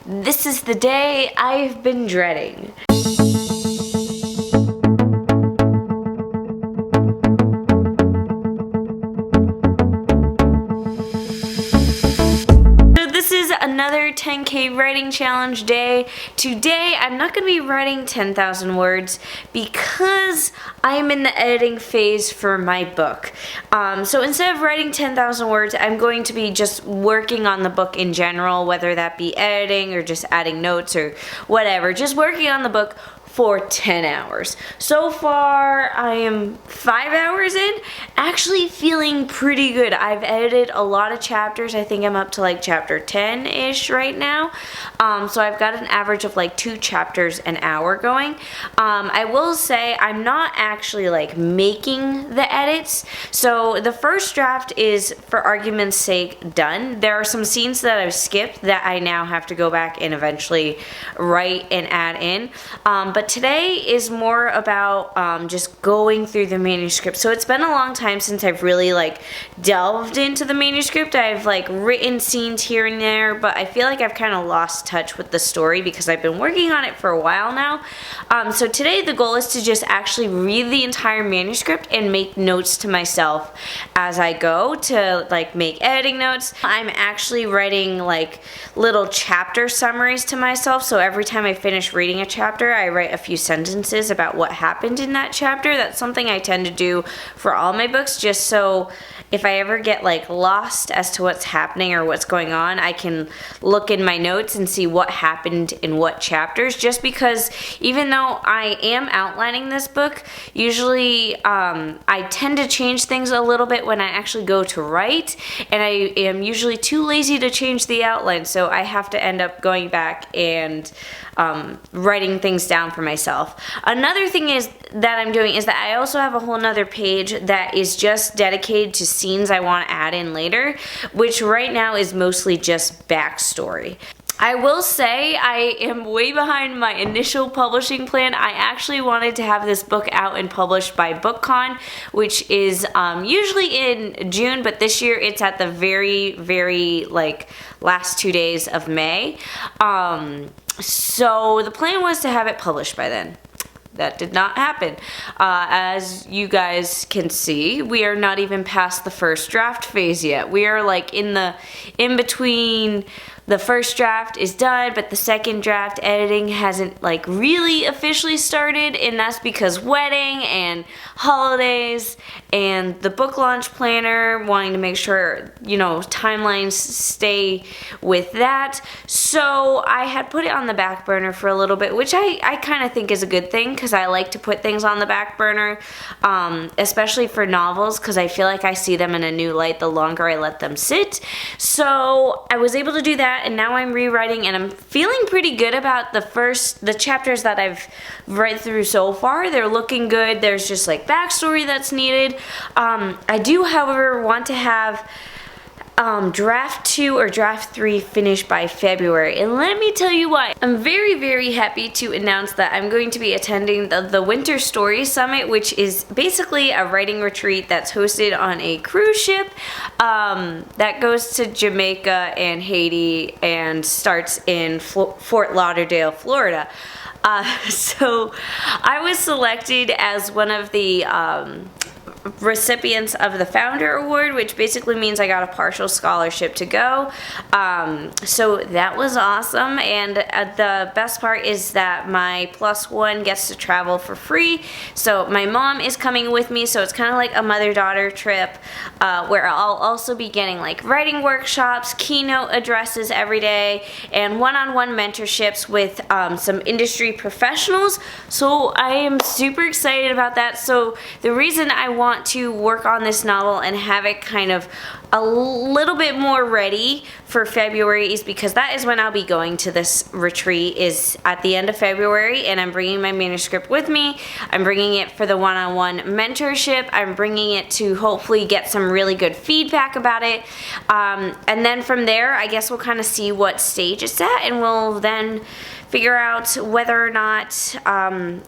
This is the day I've been dreading. This is another 10K writing challenge day. Today I'm not going to be writing 10,000 words because I'm in the editing phase for my book. So instead of writing 10,000 words, I'm going to be just working on the book in general, whether that be editing or just adding notes or whatever. Just working on the book for 10 hours. So far, I am 5 hours in, actually feeling pretty good. I've edited a lot of chapters. I think I'm up to like chapter 10-ish right now. So I've got an average of like 2 chapters an hour going. I will say I'm not actually like making the edits. So the first draft is, for argument's sake, done. There are some scenes that I've skipped that I now have to go back and eventually write and add in. But today is more about just going through the manuscript. So it's been a long time since I've really like delved into the manuscript. I've like written scenes here and there, but I feel like I've kind of lost touch with the story because I've been working on it for a while now. So today the goal is to just actually read the entire manuscript and make notes to myself as I go, to like make editing notes. I'm actually writing like little chapter summaries to myself. So every time I finish reading a chapter, I write a few sentences about what happened in that chapter. That's something I tend to do for all my books, just so if I ever get like lost as to what's happening or what's going on, I can look in my notes and see what happened in what chapters. Just because even though I am outlining this book, usually I tend to change things a little bit when I actually go to write, and I am usually too lazy to change the outline, so I have to end up going back and writing things down for myself. Another thing is that I'm doing is that I also have a whole nother page that is just dedicated to scenes I want to add in later, which right now is mostly just backstory. I will say I am way behind my initial publishing plan. I actually wanted to have this book out and published by BookCon, which is usually in June, but this year it's at the very like last 2 days of May. So the plan was to have it published by then. That did not happen. As you guys can see, we are not even past the first draft phase yet. We are like in between. The first draft is done, but the second draft editing hasn't like really officially started, and that's because wedding and holidays and the book launch planner wanting to make sure, you know, timelines stay with that. So I had put it on the back burner for a little bit, which I kind of think is a good thing, because I like to put things on the back burner, especially for novels, because I feel like I see them in a new light the longer I let them sit. So I was able to do that, and now I'm rewriting, and I'm feeling pretty good about the chapters that I've read through so far. They're looking good. There's just like backstory that's needed. I do, however, want to have draft 2 or draft 3 finished by February, and let me tell you why. I'm very happy to announce that I'm going to be attending the Winter Story Summit, which is basically a writing retreat that's hosted on a cruise ship that goes to Jamaica and Haiti and starts in Fort Lauderdale, Florida. So I was selected as one of the recipients of the Founder Award, which basically means I got a partial scholarship to go. So that was awesome, and the best part is that my +1 gets to travel for free. So my mom is coming with me, so it's kind of like a mother-daughter trip where I'll also be getting like writing workshops, keynote addresses every day, and one-on-one mentorships with some industry professionals. So I am super excited about that. So the reason I want to work on this novel and have it kind of a little bit more ready for February is because that is when I'll be going to this retreat, is at the end of February, and I'm bringing my manuscript with me. I'm bringing it for the one-on-one mentorship. I'm bringing it to hopefully get some really good feedback about it, and then from there I guess we'll kind of see what stage it's at, and we'll then figure out whether or not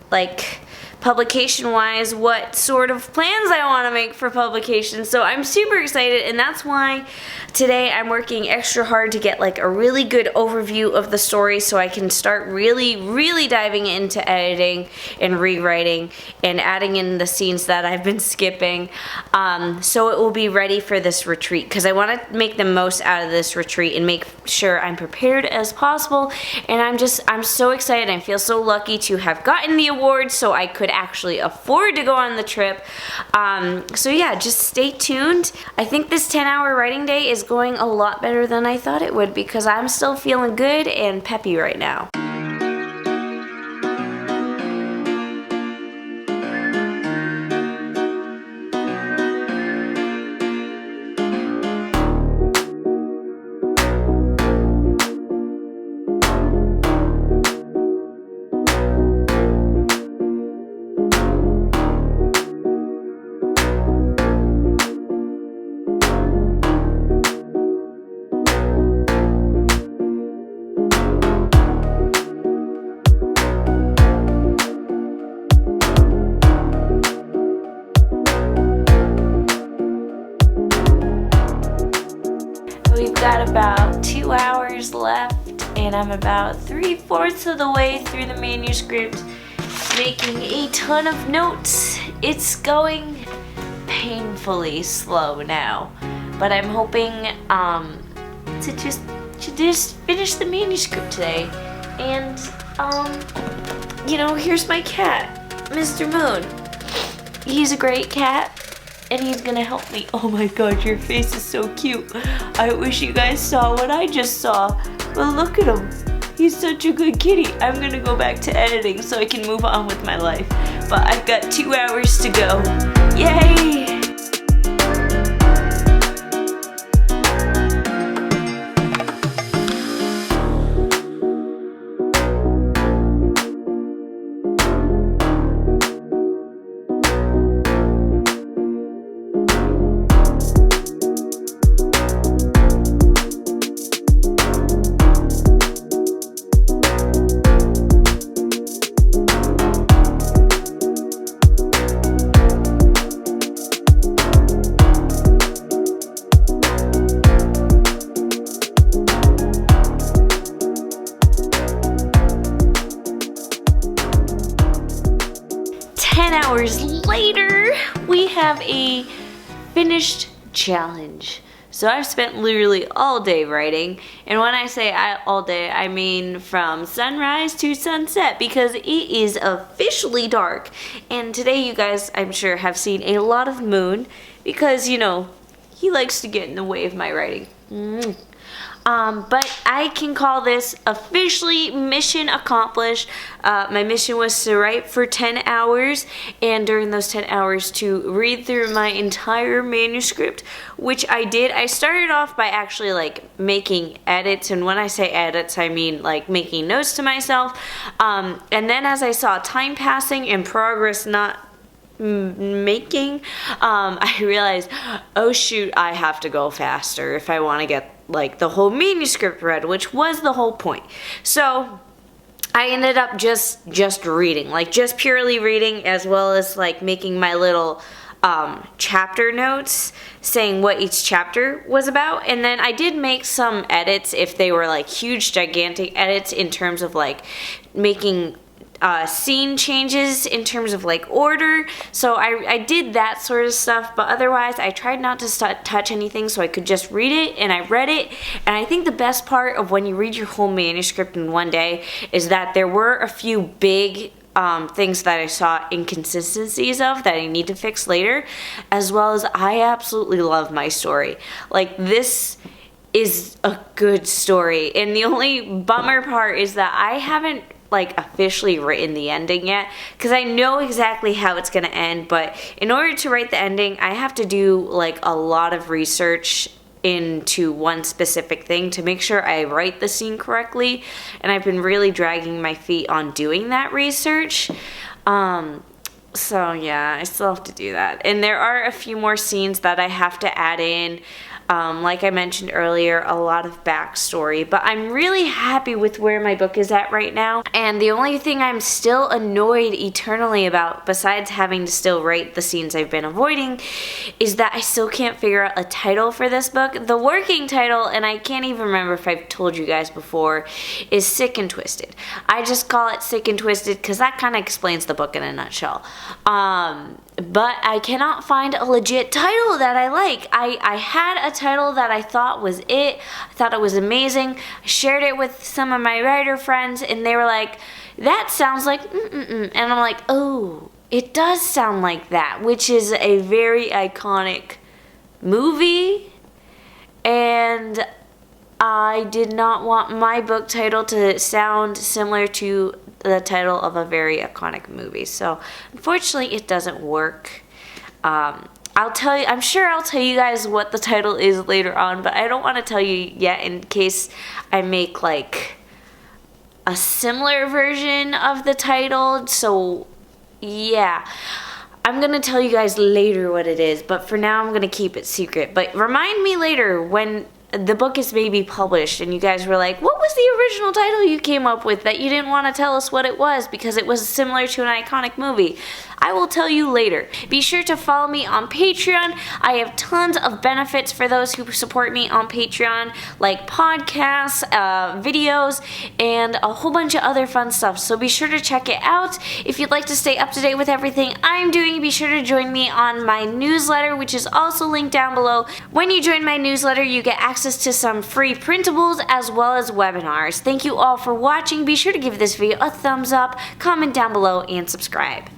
like publication-wise, what sort of plans I want to make for publication. So I'm super excited, and that's why today I'm working extra hard to get like a really good overview of the story so I can start really diving into editing and rewriting and adding in the scenes that I've been skipping, so it will be ready for this retreat, because I want to make the most out of this retreat and make sure I'm prepared as possible. And I'm so excited. I feel so lucky to have gotten the award so I could actually afford to go on the trip. So yeah, just stay tuned. I think this 10-hour writing day is going a lot better than I thought it would, because I'm still feeling good and peppy right now. We've got about 2 hours left, and I'm about 3/4 of the way through the manuscript, making a ton of notes. It's going painfully slow now, but I'm hoping to just finish the manuscript today. And here's my cat, Mr. Moon. He's a great cat, and he's gonna help me. Oh my god, your face is so cute. I wish you guys saw what I just saw. But look at him. He's such a good kitty. I'm gonna go back to editing so I can move on with my life. But I've got 2 hours to go. Yay! 10 hours later, we have a finished challenge. So I've spent literally all day writing, and when I say all day, I mean from sunrise to sunset, because it is officially dark. And today, you guys, I'm sure, have seen a lot of Moon, because, he likes to get in the way of my writing. But I can call this officially mission accomplished. My mission was to write for 10 hours, and during those 10 hours to read through my entire manuscript, which I did. I started off by actually making edits, and when I say edits, I mean making notes to myself. And then as I saw time passing and progress not making, I realized, oh shoot, I have to go faster if I want to get the whole manuscript read, which was the whole point. So I ended up just reading, just purely reading, as well as making my little chapter notes saying what each chapter was about. And then I did make some edits if they were huge gigantic edits in terms of making scene changes in terms of order. So I did that sort of stuff, but otherwise I tried not to touch anything so I could just read it, and I read it. And I think the best part of when you read your whole manuscript in one day is that there were a few big things that I saw inconsistencies of that I need to fix later, as well as I absolutely love my story. This is a good story, and the only bummer part is that I haven't officially written the ending yet, because I know exactly how it's gonna end, but in order to write the ending, I have to do a lot of research into one specific thing to make sure I write the scene correctly, and I've been really dragging my feet on doing that research. So yeah, I still have to do that, and there are a few more scenes that I have to add in. Like I mentioned earlier, a lot of backstory, but I'm really happy with where my book is at right now. And the only thing I'm still annoyed eternally about, besides having to still write the scenes I've been avoiding, is that I still can't figure out a title for this book. The working title, and I can't even remember if I've told you guys before, is Sick and Twisted. I just call it Sick and Twisted because that kind of explains the book in a nutshell. But I cannot find a legit title that I like. I had a title that I thought was it. I thought it was amazing. I shared it with some of my writer friends, and they were like, that sounds like mm-mm-mm. And I'm like, oh, it does sound like that, which is a very iconic movie. And I did not want my book title to sound similar to the title of a very iconic movie. So unfortunately it doesn't work. I'm sure I'll tell you guys what the title is later on, but I don't want to tell you yet in case I make like a similar version of the title. So yeah, I'm going to tell you guys later what it is, but for now I'm going to keep it secret. But remind me later when the book is maybe published and you guys were like, what was the original title you came up with that you didn't want to tell us what it was because it was similar to an iconic movie? I will tell you later. Be sure to follow me on Patreon. I have tons of benefits for those who support me on Patreon, like podcasts, videos, and a whole bunch of other fun stuff. So be sure to check it out. If you'd like to stay up to date with everything I'm doing, be sure to join me on my newsletter, which is also linked down below. When you join my newsletter, you get access to some free printables as well as webinars. Thank you all for watching. Be sure to give this video a thumbs up, comment down below, and subscribe.